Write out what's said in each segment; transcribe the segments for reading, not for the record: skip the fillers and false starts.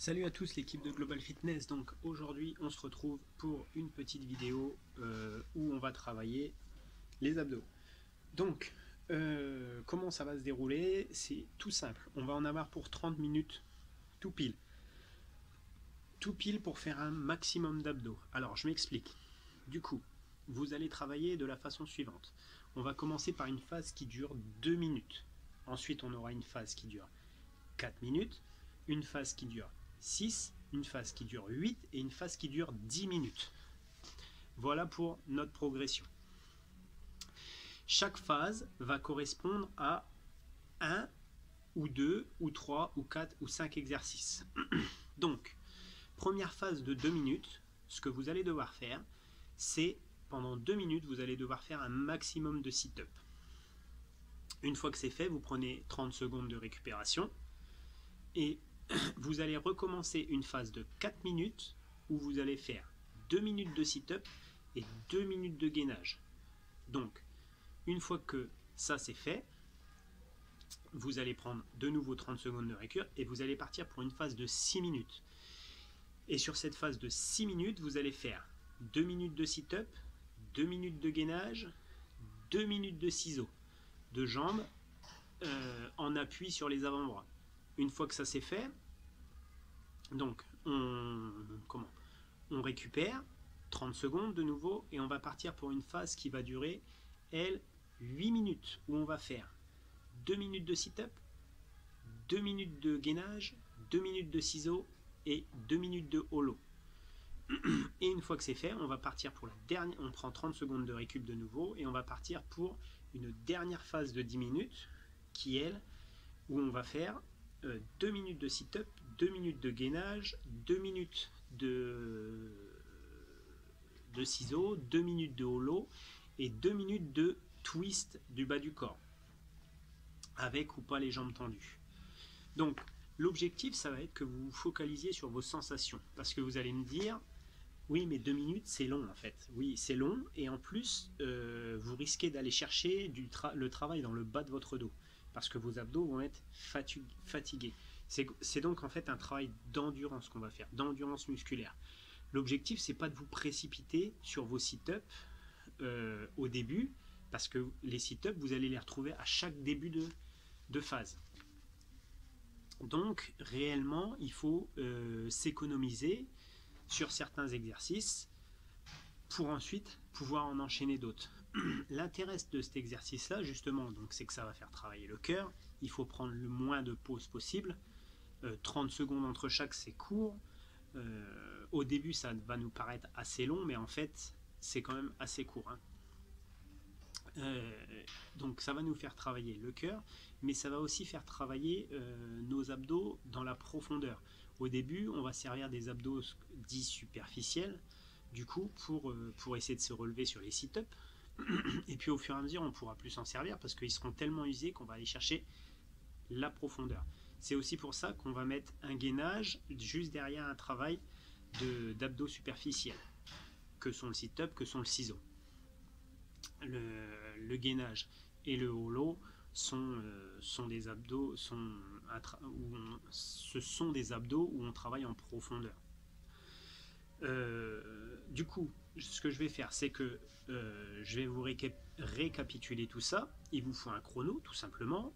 Salut à tous l'équipe de Global Fitness. Donc aujourd'hui on se retrouve pour une petite vidéo où on va travailler les abdos. Donc comment ça va se dérouler? C'est tout simple, on va en avoir pour 30 minutes tout pile. Tout pile pour faire un maximum d'abdos. Alors je m'explique. Du coup, vous allez travailler de la façon suivante. On va commencer par une phase qui dure 2 minutes. Ensuite on aura une phase qui dure 4 minutes, une phase qui dure 6, une phase qui dure 8 et une phase qui dure 10 minutes. Voilà pour notre progression. Chaque phase va correspondre à 1 ou 2 ou 3 ou 4 ou 5 exercices. Donc, première phase de 2 minutes, ce que vous allez devoir faire, c'est pendant 2 minutes, vous allez devoir faire un maximum de sit-up. Une fois que c'est fait, vous prenez 30 secondes de récupération et vous allez recommencer une phase de 4 minutes où vous allez faire 2 minutes de sit-up et 2 minutes de gainage. Donc, une fois que ça c'est fait, vous allez prendre de nouveau 30 secondes de récup et vous allez partir pour une phase de 6 minutes. Et sur cette phase de 6 minutes, vous allez faire 2 minutes de sit-up, 2 minutes de gainage, 2 minutes de ciseaux, de jambes en appui sur les avant-bras. Une fois que ça c'est fait, donc on récupère 30 secondes de nouveau et on va partir pour une phase qui va durer, elle, 8 minutes, où on va faire 2 minutes de sit-up, 2 minutes de gainage, 2 minutes de ciseaux et 2 minutes de holo. Et une fois que c'est fait, on va partir pour la dernière, on prend 30 secondes de récup de nouveau et on va partir pour une dernière phase de 10 minutes qui, elle, où on va faire 2 minutes de sit-up, 2 minutes de gainage, 2 minutes de ciseaux, 2 minutes de holo et 2 minutes de twist du bas du corps, avec ou pas les jambes tendues. Donc l'objectif, ça va être que vous vous focalisiez sur vos sensations, parce que vous allez me dire, oui mais 2 minutes c'est long en fait. Oui c'est long et en plus vous risquez d'aller chercher le travail dans le bas de votre dos, parce que vos abdos vont être fatigués. C'est donc en fait un travail d'endurance qu'on va faire, d'endurance musculaire. L'objectif, c'est pas de vous précipiter sur vos sit-up au début, parce que les sit-up, vous allez les retrouver à chaque début de phase. Donc, réellement, il faut s'économiser sur certains exercices pour ensuite pouvoir en enchaîner d'autres. L'intérêt de cet exercice-là, justement, c'est que ça va faire travailler le cœur. Il faut prendre le moins de pauses possible. 30 secondes entre chaque, c'est court. Au début, ça va nous paraître assez long, mais en fait, c'est quand même assez court. Donc, ça va nous faire travailler le cœur, mais ça va aussi faire travailler nos abdos dans la profondeur. Au début, on va servir des abdos dits superficiels, du coup, pour essayer de se relever sur les sit-up. Et puis, au fur et à mesure, on pourra plus s'en servir parce qu'ils seront tellement usés qu'on va aller chercher la profondeur. C'est aussi pour ça qu'on va mettre un gainage juste derrière un travail d'abdos superficiels, que sont le sit-up, que sont le ciseau. Le gainage et le holo sont des abdos, ce sont des abdos où on travaille en profondeur. Du coup, ce que je vais faire, c'est que je vais vous récapituler tout ça. Il vous faut un chrono, tout simplement.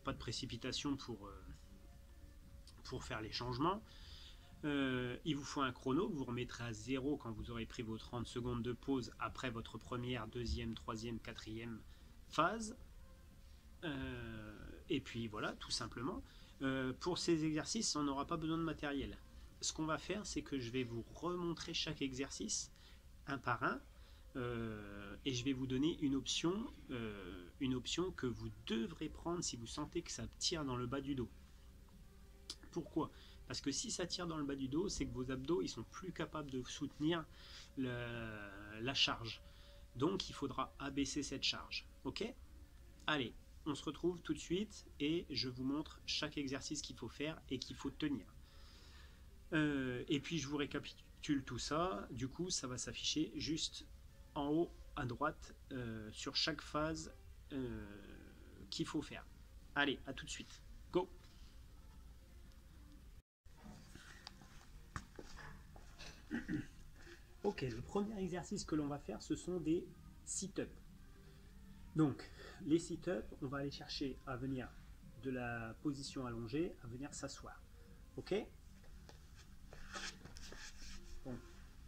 Pas de précipitation pour faire les changements. Il vous faut un chrono que vous remettrez à 0 quand vous aurez pris vos 30 secondes de pause après votre première, deuxième, troisième, quatrième phase. Et puis voilà, tout simplement. Pour ces exercices, on n'aura pas besoin de matériel. Ce qu'on va faire, c'est que je vais vous remontrer chaque exercice un par un, et je vais vous donner une option que vous devrez prendre si vous sentez que ça tire dans le bas du dos. Pourquoi ? Parce que si ça tire dans le bas du dos, c'est que vos abdos ils sont plus capables de soutenir la charge. Donc il faudra abaisser cette charge. Ok ? Allez, on se retrouve tout de suite et je vous montre chaque exercice qu'il faut faire et qu'il faut tenir. Et puis je vous récapitule tout ça. Du coup, ça va s'afficher juste en haut à droite sur chaque phase qu'il faut faire. Allez, à tout de suite. Go! Ok, le premier exercice que l'on va faire, ce sont des sit-ups. Donc, les sit-ups, on va aller chercher à venir de la position allongée, à venir s'asseoir. Ok? Donc,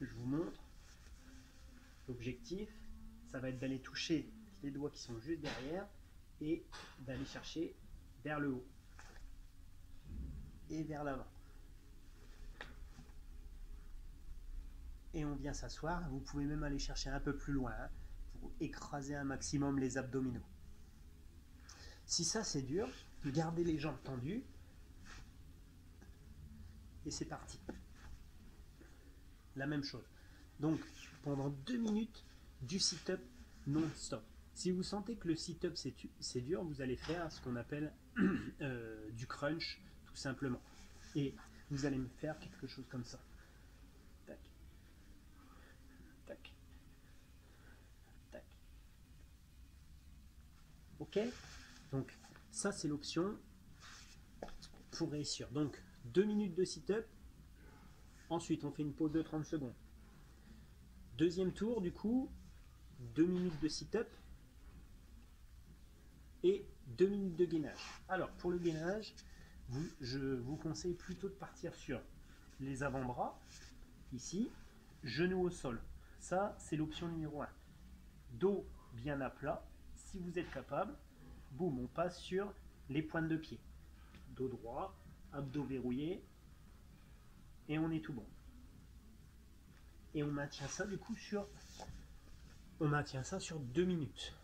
je vous montre. L'objectif, ça va être d'aller toucher les doigts qui sont juste derrière et d'aller chercher vers le haut et vers l'avant. Et on vient s'asseoir. Vous pouvez même aller chercher un peu plus loin pour écraser un maximum les abdominaux. Si ça c'est dur, gardez les jambes tendues et c'est parti. La même chose. Donc pendant 2 minutes du sit-up non-stop. Si vous sentez que le sit-up c'est dur, vous allez faire ce qu'on appelle du crunch tout simplement. Et vous allez me faire quelque chose comme ça. Tac. Tac. Tac. Ok? Donc ça c'est l'option pour réussir. Donc 2 minutes de sit-up. Ensuite on fait une pause de 30 secondes. Deuxième tour du coup, 2 minutes de sit-up et 2 minutes de gainage. Alors pour le gainage, je vous conseille plutôt de partir sur les avant-bras, ici, genoux au sol. Ça c'est l'option numéro 1. Dos bien à plat, si vous êtes capable, boum, on passe sur les pointes de pied. Dos droit, abdos verrouillés, et on est tout bon. Et on maintient ça du coup sur 2 minutes.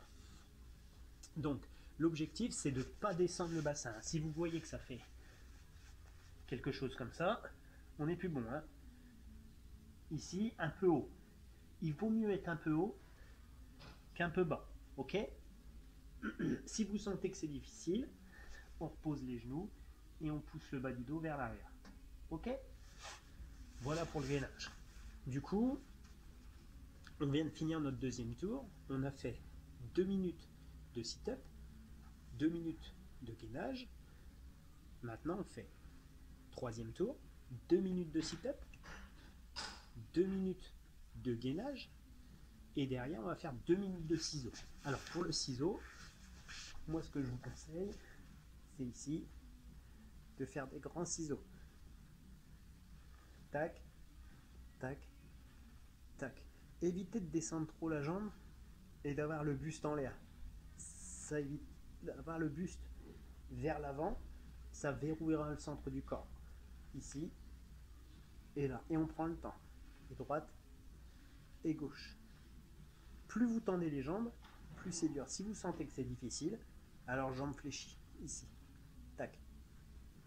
Donc l'objectif c'est de ne pas descendre le bassin. Si vous voyez que ça fait quelque chose comme ça, on n'est plus bon. Hein. Ici, un peu haut. Il vaut mieux être un peu haut qu'un peu bas. Ok? Si vous sentez que c'est difficile, on repose les genoux et on pousse le bas du dos vers l'arrière. Ok? Voilà pour le gainage. Du coup, on vient de finir notre deuxième tour. On a fait 2 minutes de sit-up, 2 minutes de gainage. Maintenant, on fait troisième tour, 2 minutes de sit-up, 2 minutes de gainage. Et derrière, on va faire 2 minutes de ciseaux. Alors, pour le ciseau, moi, ce que je vous conseille, c'est ici de faire des grands ciseaux. Tac, tac, tac. Évitez de descendre trop la jambe et d'avoir le buste en l'air. Ça évite d'avoir le buste vers l'avant, ça verrouillera le centre du corps. Ici et là. Et on prend le temps. Et droite et gauche. Plus vous tendez les jambes, plus c'est dur. Si vous sentez que c'est difficile, alors jambes fléchies. Ici. Tac.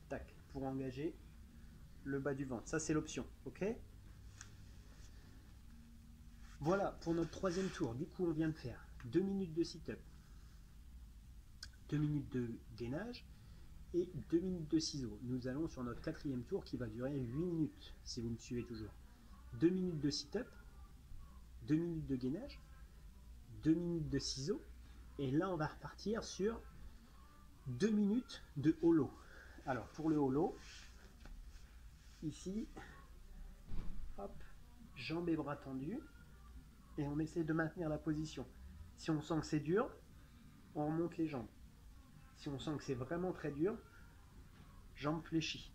Tac. Pour engager le bas du ventre. Ça, c'est l'option. Ok? Voilà pour notre troisième tour. Du coup, on vient de faire 2 minutes de sit-up, 2 minutes de gainage et 2 minutes de ciseaux. Nous allons sur notre quatrième tour qui va durer 8 minutes, si vous me suivez toujours. 2 minutes de sit-up, 2 minutes de gainage, 2 minutes de ciseaux, et là on va repartir sur 2 minutes de holo. Alors pour le holo, ici, hop, jambes et bras tendus, et on essaie de maintenir la position. Si on sent que c'est dur, on remonte les jambes. Si on sent que c'est vraiment très dur, jambes fléchies.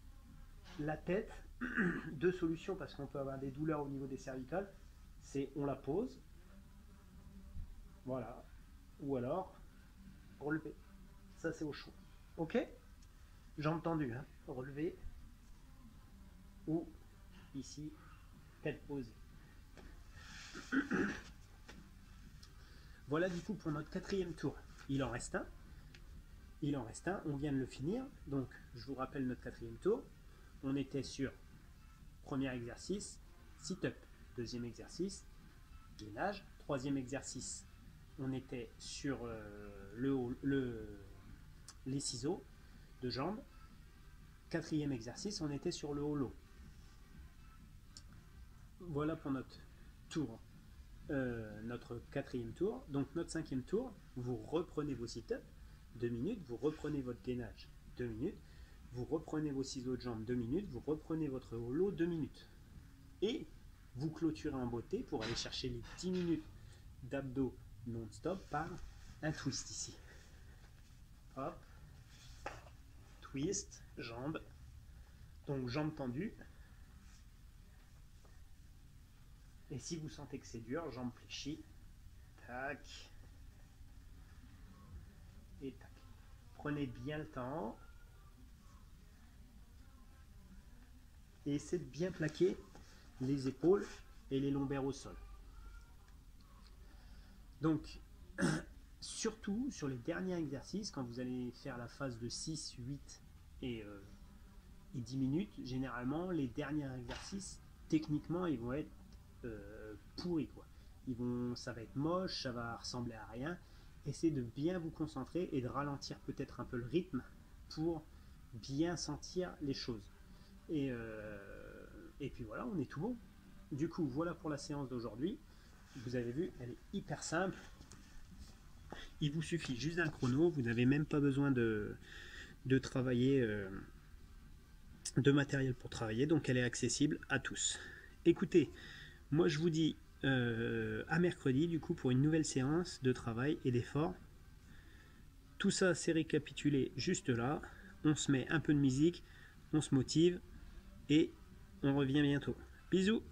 La tête, deux solutions parce qu'on peut avoir des douleurs au niveau des cervicales, c'est on la pose, voilà, ou alors relever. Ça c'est au chaud. Ok? Jambes tendues, hein, relever, ou ici, tête posée. Voilà du coup pour notre quatrième tour. Il en reste un. Il en reste un, on vient de le finir. Donc je vous rappelle notre quatrième tour. On était sur premier exercice, sit-up. Deuxième exercice, gainage. Troisième exercice, on était sur les ciseaux de jambes. Quatrième exercice, on était sur le holo. Voilà pour notre tour, notre quatrième tour. Donc notre cinquième tour, vous reprenez vos sit-ups, 2 minutes, vous reprenez votre gainage, 2 minutes, vous reprenez vos ciseaux de jambes, 2 minutes, vous reprenez votre holo, 2 minutes. Et vous clôturez en beauté pour aller chercher les 10 minutes d'abdos non-stop par un twist ici. Hop, twist, jambes, donc jambes tendues. Et si vous sentez que c'est dur, jambes fléchies, tac, et tac. Prenez bien le temps et essayez de bien plaquer les épaules et les lombaires au sol. Donc, surtout sur les derniers exercices, quand vous allez faire la phase de 6, 8 et 10 minutes, généralement, les derniers exercices, techniquement, ils vont être pourris, quoi. Ça va être moche, ça va ressembler à rien. Essayez de bien vous concentrer et de ralentir peut-être un peu le rythme pour bien sentir les choses. Et puis voilà, on est tout bon. Du coup, voilà pour la séance d'aujourd'hui. Vous avez vu, elle est hyper simple. Il vous suffit juste d'un chrono. Vous n'avez même pas besoin de travailler, de matériel pour travailler. Donc elle est accessible à tous. Écoutez, moi je vous dis à mercredi du coup pour une nouvelle séance de travail et d'effort. Tout ça c'est récapitulé juste là. On se met un peu de musique, on se motive et on revient bientôt. Bisous!